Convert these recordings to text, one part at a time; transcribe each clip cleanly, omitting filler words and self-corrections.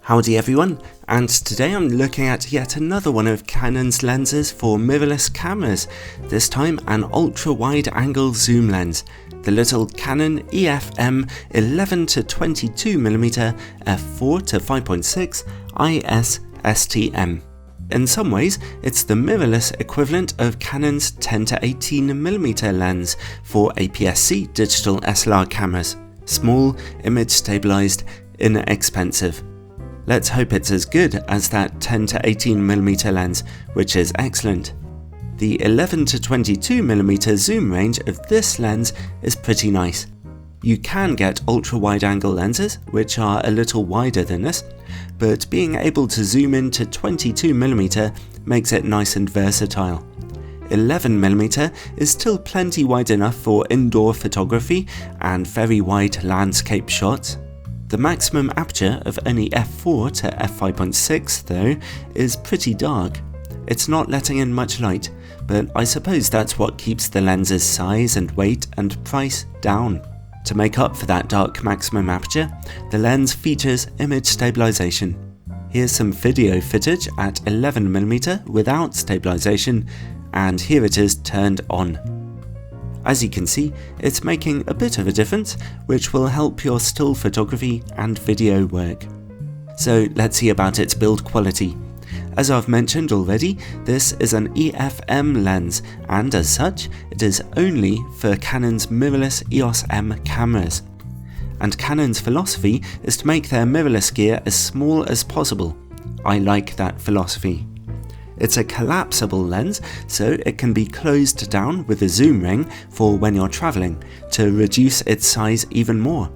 Howdy everyone, and today I'm looking at yet another one of Canon's lenses for mirrorless cameras, this time an ultra-wide angle zoom lens, the little Canon EF-M 11-22mm f4-5.6 IS STM. In some ways, it's the mirrorless equivalent of Canon's 10-18mm lens for APS-C digital SLR cameras. Small, image stabilized, inexpensive. Let's hope it's as good as that 10-18mm lens, which is excellent. The 11-22mm zoom range of this lens is pretty nice. You can get ultra-wide angle lenses, which are a little wider than this, but being able to zoom in to 22mm makes it nice and versatile. 11mm is still plenty wide enough for indoor photography and very wide landscape shots. The maximum aperture of only f4 to f5.6 though is pretty dark. It's not letting in much light, but I suppose that's what keeps the lens's size and weight and price down. To make up for that dark maximum aperture, the lens features image stabilization. Here's some video footage at 11mm without stabilization, and here it is turned on. As you can see, it's making a bit of a difference, which will help your still photography and video work. So let's see about its build quality. As I've mentioned already, this is an EF-M lens, and as such, it is only for Canon's mirrorless EOS M cameras. And Canon's philosophy is to make their mirrorless gear as small as possible. I like that philosophy. It's a collapsible lens, so it can be closed down with a zoom ring for when you're travelling, to reduce its size even more.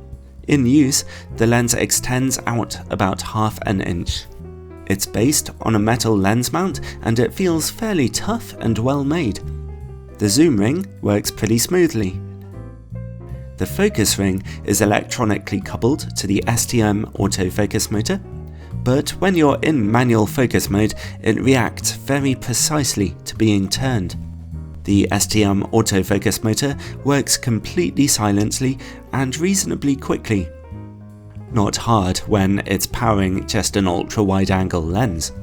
In use, the lens extends out about ½ an inch. It's based on a metal lens mount, and it feels fairly tough and well made. The zoom ring works pretty smoothly. The focus ring is electronically coupled to the STM autofocus motor, but when you're in manual focus mode, it reacts very precisely to being turned. The STM autofocus motor works completely silently and reasonably quickly. Not hard when it's powering just an ultra-wide angle lens.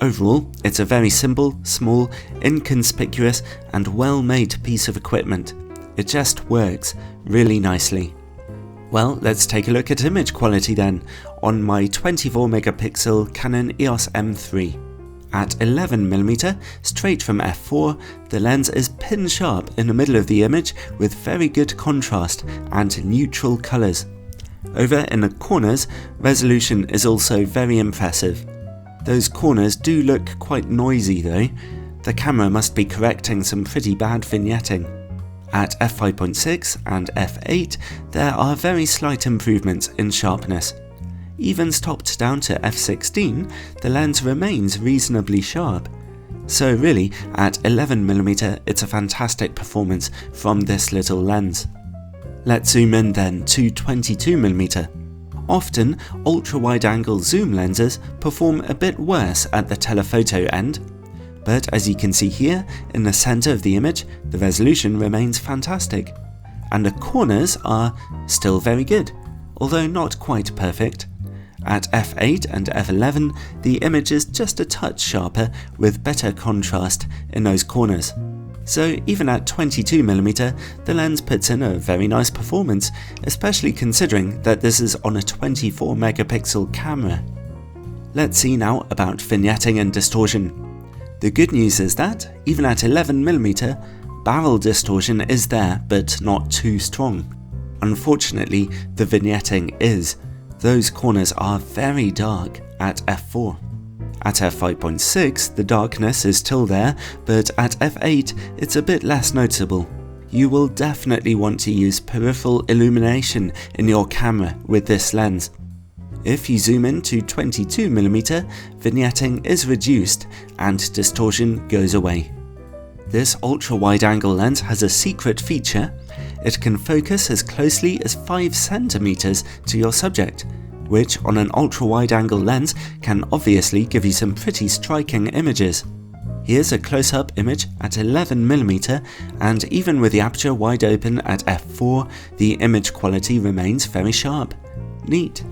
Overall, it's a very simple, small, inconspicuous and well-made piece of equipment. It just works really nicely. Well, let's take a look at image quality then, on my 24MP Canon EOS M3. At 11mm, straight from f4, the lens is pin sharp in the middle of the image with very good contrast and neutral colours. Over in the corners, resolution is also very impressive. Those corners do look quite noisy though. The camera must be correcting some pretty bad vignetting. At f5.6 and f8, there are very slight improvements in sharpness. Even stopped down to f16, the lens remains reasonably sharp. So really, at 11mm, it's a fantastic performance from this little lens. Let's zoom in then to 22mm. Often, ultra-wide angle zoom lenses perform a bit worse at the telephoto end. But as you can see here, in the center of the image, the resolution remains fantastic. And the corners are still very good, although not quite perfect. At f8 and f11, the image is just a touch sharper with better contrast in those corners. So even at 22mm, the lens puts in a very nice performance, especially considering that this is on a 24MP camera. Let's see now about vignetting and distortion. The good news is that, even at 11mm, barrel distortion is there, but not too strong. Unfortunately, the vignetting is. Those corners are very dark at f4. At f5.6, the darkness is still there, but at f8, it's a bit less noticeable. You will definitely want to use peripheral illumination in your camera with this lens. If you zoom in to 22mm, vignetting is reduced and distortion goes away. This ultra-wide angle lens has a secret feature. It can focus as closely as 5 centimeters to your subject, which on an ultra-wide angle lens can obviously give you some pretty striking images. Here's a close-up image at 11mm, and even with the aperture wide open at f4, the image quality remains very sharp. Neat.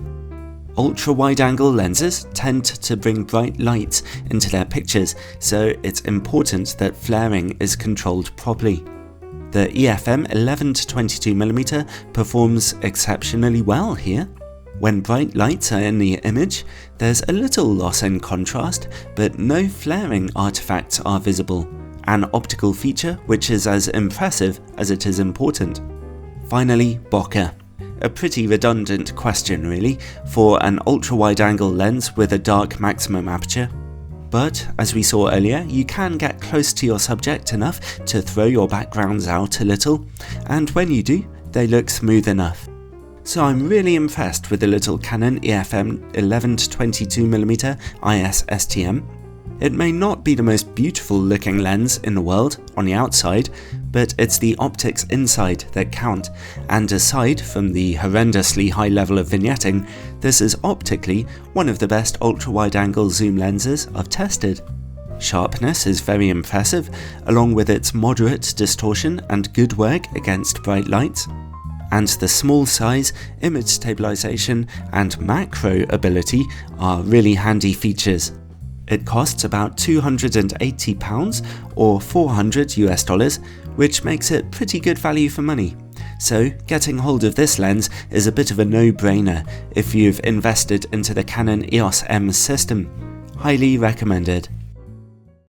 Ultra-wide-angle lenses tend to bring bright light into their pictures, so it's important that flaring is controlled properly. The EF-M 11-22mm performs exceptionally well here. When bright lights are in the image, there's a little loss in contrast, but no flaring artifacts are visible, an optical feature which is as impressive as it is important. Finally, bokeh. A pretty redundant question really, for an ultra-wide-angle lens with a dark maximum aperture. But, as we saw earlier, you can get close to your subject enough to throw your backgrounds out a little, and when you do, they look smooth enough. So I'm really impressed with the little Canon EF-M 11-22mm IS STM. It may not be the most beautiful looking lens in the world on the outside, but it's the optics inside that count, and aside from the horrendously high level of vignetting, this is optically one of the best ultra-wide-angle zoom lenses I've tested. Sharpness is very impressive, along with its moderate distortion and good work against bright lights. And the small size, image stabilization and macro ability are really handy features. It costs about £280 or $400 US, which makes it pretty good value for money. So getting hold of this lens is a bit of a no-brainer if you've invested into the Canon EOS M system. Highly recommended.